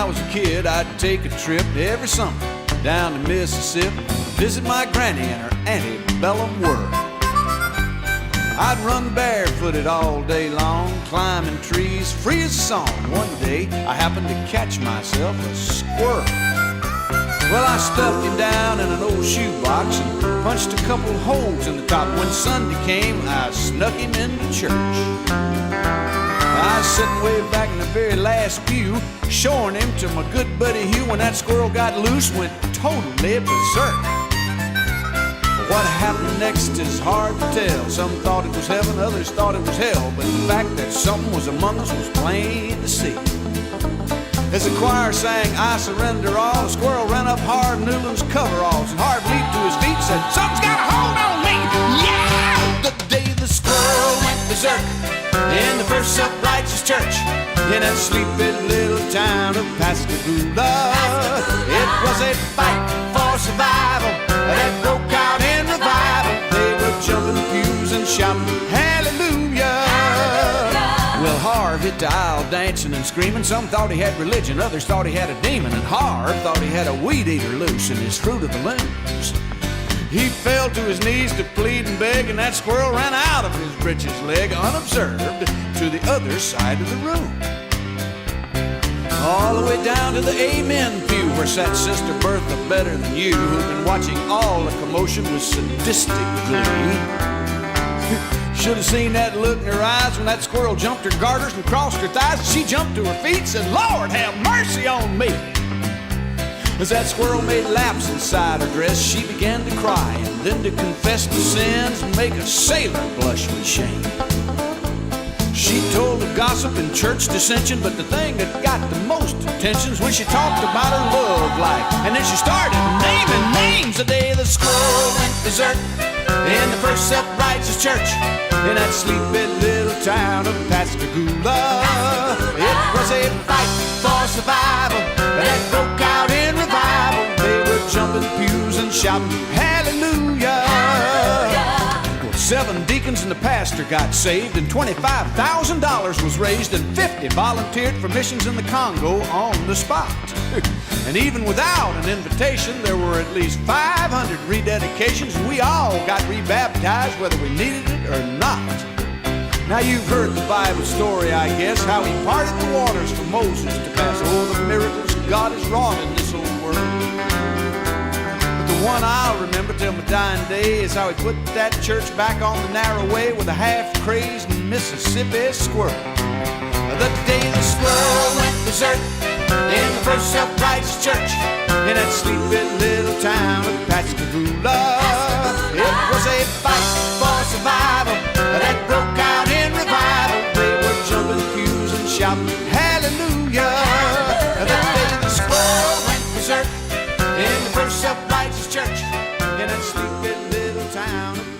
was a kid, I'd take a trip every summer down to Mississippi, visit my granny and her antebellum world. I'd run barefooted all day long, climbing trees, free as a song. One day, I happened to catch myself a squirrel. Well, I stuffed him down in an old shoebox and punched a couple holes in the top. When Sunday came, I snuck him into church. I was sitting way back in the very last pew, showing him to my good buddy Hugh. When that squirrel got loose, went totally berserk. What happened next is hard to tell. Some thought it was heaven, others thought it was hell. But the fact that something was among us was plain to see. As the choir sang, "I surrender all," the squirrel ran up Harv Newland's coveralls, and Harv leaped to his feet and said, "Something's got a hold on me!" Yeah! The day the squirrel went berserk in the First Self-Righteous Church in that sleepy little town of Pascagoula. It was a fight for survival that broke out in revival. They were jumping pews and shouting, "Hallelujah!" Well, Harv hit the aisle dancing and screaming. Some thought he had religion, others thought he had a demon, and Harv thought he had a weed eater loose in his Fruit of the Looms. He fell to his knees to plead and beg, and that squirrel ran out of his breeches leg unobserved to the other side of the room. All the way down to the amen pew where sat Sister Bertha Better Than You, who'd been watching all the commotion with sadistic glee. Should have seen that look in her eyes when that squirrel jumped her garters and crossed her thighs. She jumped to her feet and said, "Lord, have mercy on me." As that squirrel made laps inside her dress, she began to cry and then to confess the sins and make a sailor blush with shame. She told the gossip in church dissension, but the thing that got the most attention is when she talked about her love life. And then she started naming names. The day the squirrel went berserk in the First Self-Righteous Church in that sleepy little town of Pascagoula. It was a fight for survival that broke out in revival. They were jumping pews and shouting, "Hallelujah!" Well, 7 deacons and the pastor got saved, and $25,000 was raised, and 50 volunteered for missions in the Congo on the spot. And even without an invitation, there were at least 500 rededications, and we all got rebaptized whether we needed it or not. Now you've heard the Bible story, I guess, how he parted the waters for Moses to pass all the miracles God has wrought in this old world. But the one I'll remember till my dying day is how he put that church back on the narrow way with a half-crazed Mississippi squirrel. The day the squirrel went berserk in the First Self-Righteous Church in that sleepy little town of Pascagoula. It was a fight for survival that broke out in revival. They were jumping pews and shouting, "Hallelujah!" The day the squirrel went berserk in the First Self-Righteous Church in that sleepy little town of